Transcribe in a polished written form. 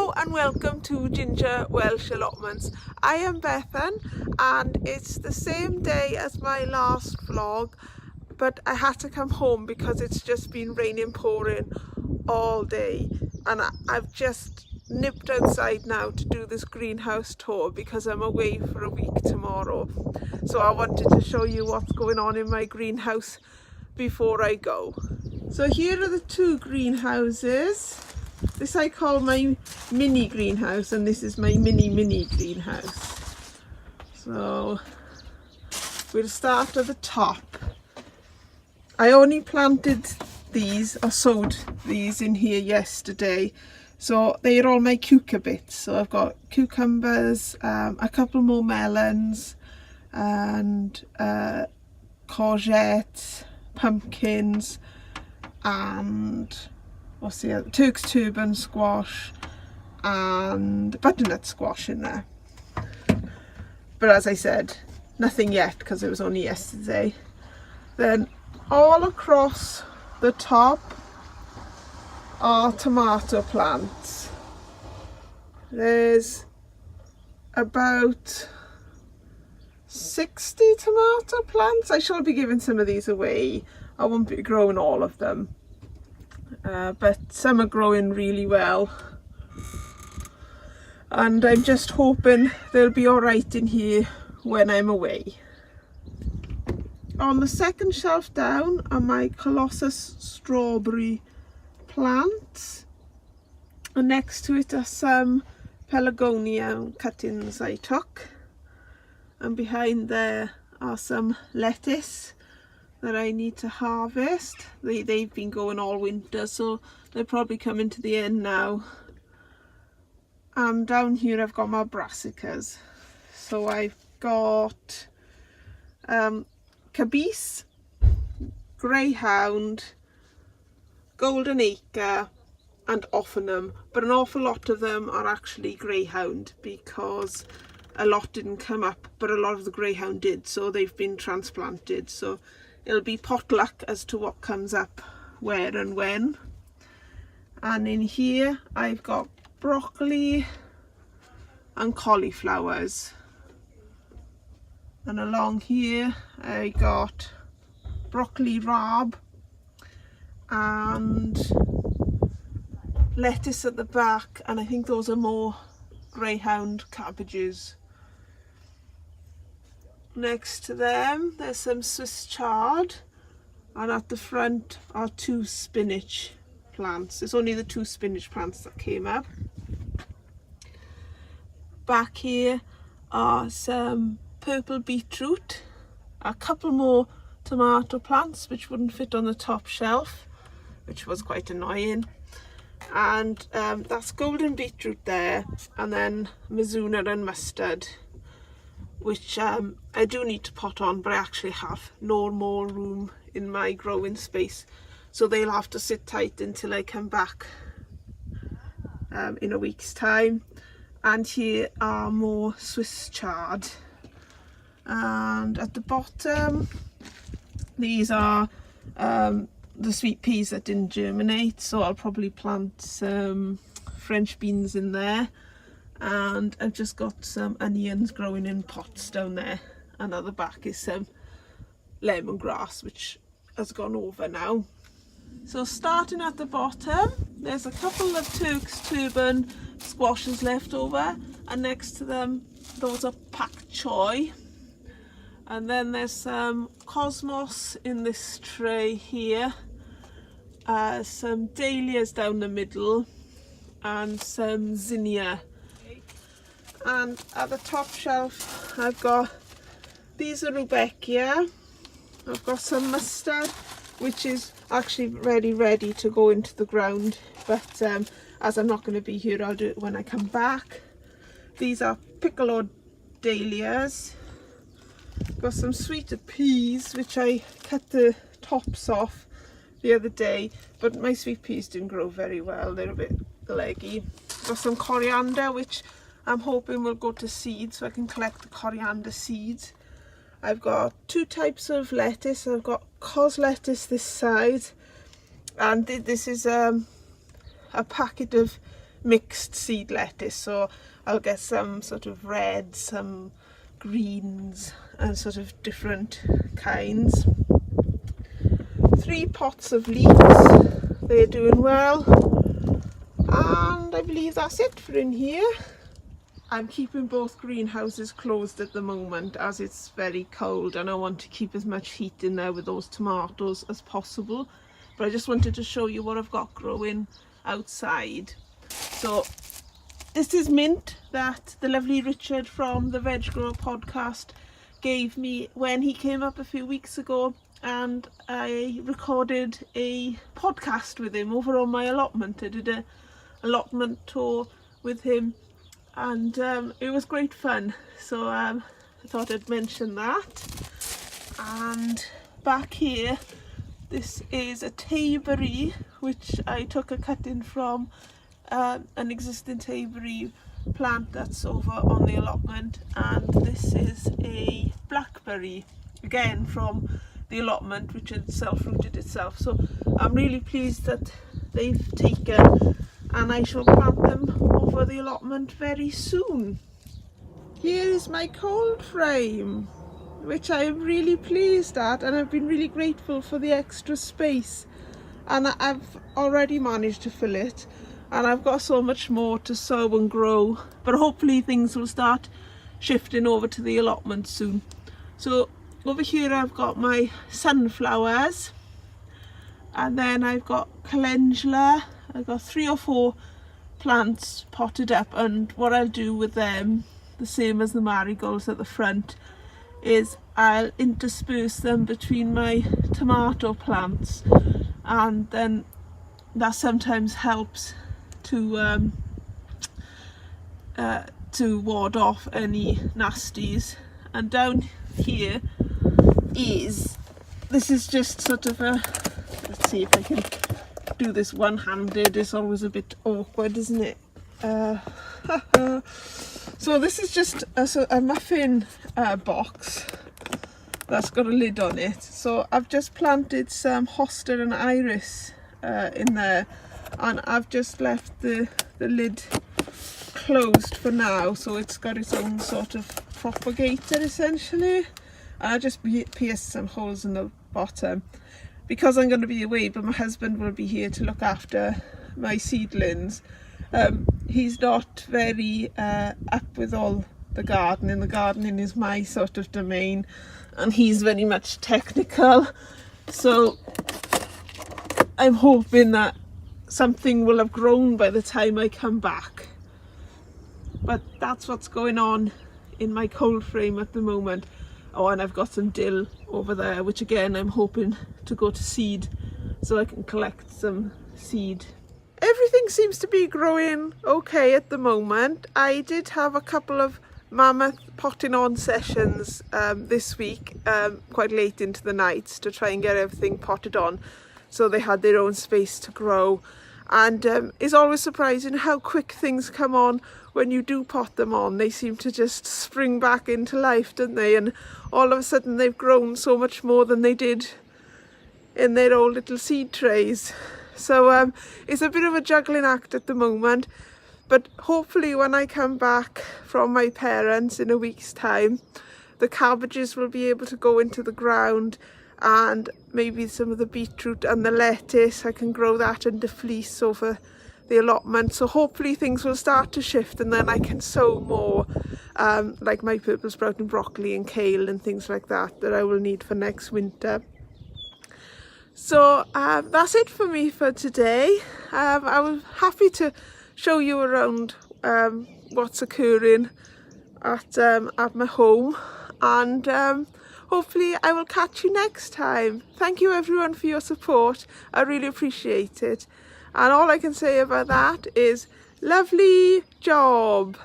Hello and welcome to Ginger Welsh Allotments. I am Bethan and it's the same day as my last vlog, but I had to come home because it's just been raining pouring all day, and I've just nipped outside now to do this greenhouse tour because I'm away for a week tomorrow. So I wanted to show you what's going on in my greenhouse before I go. So here are the two greenhouses. This I call my mini greenhouse, and this is my mini greenhouse. So we'll start at the top. I only planted these, or sowed these in here yesterday, so they're all my cucurbits. So I've got cucumbers, a couple more melons, and courgettes, pumpkins, and what's the other? Turk's turban squash and butternut squash in there. But as I said, nothing yet because it was only yesterday. Then all across the top are tomato plants. There's about 60 tomato plants. I shall be giving some of these away. I won't be growing all of them. But some are growing really well, and I'm just hoping they'll be alright in here when I'm away. On the second shelf down are my colossus strawberry plants, and next to it are some pelargonium cuttings I took, and behind there are some lettuce that I need to harvest. They've been going all winter, so they're probably coming to the end now. And down here I've got my brassicas. So I've got cabbages, greyhound, golden acre and offernum, but an awful lot of them are actually greyhound because a lot didn't come up, but a lot of the greyhound did, so they've been transplanted. So it'll be potluck as to what comes up where and when. And in here I've got broccoli and cauliflowers, and along here I got broccoli rabe and lettuce at the back, and I think those are more greyhound cabbages. Next to them there's some Swiss chard, and at the front are two spinach plants. It's only the two spinach plants that came up. Back here are some purple beetroot, a couple more tomato plants which wouldn't fit on the top shelf, which was quite annoying, and that's golden beetroot there, and then mizuna and mustard, which I do need to pot on, but I actually have no more room in my growing space, so they'll have to sit tight until I come back in a week's time. And here are more Swiss chard, and at the bottom these are the sweet peas that didn't germinate, so I'll probably plant some French beans in there. And I've just got some onions growing in pots down there, and at the back is some lemongrass which has gone over now. So starting at the bottom, there's a couple of Turk's turban squashes left over, and next to them those are pak choy, and then there's some cosmos in this tray here, some dahlias down the middle, and some zinnia. And at the top shelf I've got, these are rudbeckia. I've got some mustard which is actually ready to go into the ground, but as I'm not going to be here, I'll do it when I come back. These are piccolo dahlias. Got some sweeter peas which I cut the tops off the other day, but my sweet peas didn't grow very well, they're a bit leggy. Got some coriander which I'm hoping will go to seed, so I can collect the coriander seeds. I've got two types of lettuce. I've got cos lettuce this side, and this is a packet of mixed seed lettuce, so I'll get some sort of red, some greens and sort of different kinds. 3 pots of leeks, they're doing well, and I believe that's it for in here. I'm keeping both greenhouses closed at the moment as it's very cold, and I want to keep as much heat in there with those tomatoes as possible. But I just wanted to show you what I've got growing outside. So this is mint that the lovely Richard from the Veg Grower podcast gave me when he came up a few weeks ago, and I recorded a podcast with him over on my allotment. I did a allotment tour with him, and it was great fun, so I thought I'd mention that. And back here, this is a tayberry which I took a cutting from an existing tayberry plant that's over on the allotment, and this is a blackberry, again from the allotment which had self-rooted itself. So I'm really pleased that they've taken, and I shall plant them over the allotment very soon. Here is my cold frame, which I am really pleased at, and I've been really grateful for the extra space, and I've already managed to fill it, and I've got so much more to sow and grow, but hopefully things will start shifting over to the allotment soon. So over here I've got my sunflowers, and then I've got calendula. I've got 3 or 4 plants potted up, and what I'll do with them, the same as the marigolds at the front, is I'll intersperse them between my tomato plants, and then that sometimes helps to ward off any nasties. And down here this is just sort of a, let's see if I can do this one-handed. It's always a bit awkward, isn't it? So this is just a muffin box that's got a lid on it. So I've just planted some hosta and iris in there, and I've just left the lid closed for now, so it's got its own sort of propagator essentially. And I just pierced some holes in the bottom because I'm going to be away, but my husband will be here to look after my seedlings. He's not very up with all the gardening. The gardening is my sort of domain, and he's very much technical, so I'm hoping that something will have grown by the time I come back. But that's what's going on in my cold frame at the moment. Oh, and I've got some dill over there, which again I'm hoping to go to seed so I can collect some seed. Everything seems to be growing okay at the moment. I did have a couple of mammoth potting on sessions this week, quite late into the night, to try and get everything potted on so they had their own space to grow. And it's always surprising how quick things come on when you do pot them on. They seem to just spring back into life, don't they? And all of a sudden they've grown so much more than they did in their old little seed trays. So it's a bit of a juggling act at the moment, but hopefully when I come back from my parents in a week's time, the cabbages will be able to go into the ground, and maybe some of the beetroot and the lettuce, I can grow that under fleece over the allotment. So hopefully things will start to shift, and then I can sow more, like my purple sprouting broccoli and kale and things like that I will need for next winter. So that's it for me for today. I was happy to show you around what's occurring at my home, and hopefully I will catch you next time. Thank you everyone for your support. I really appreciate it. And all I can say about that is lovely job.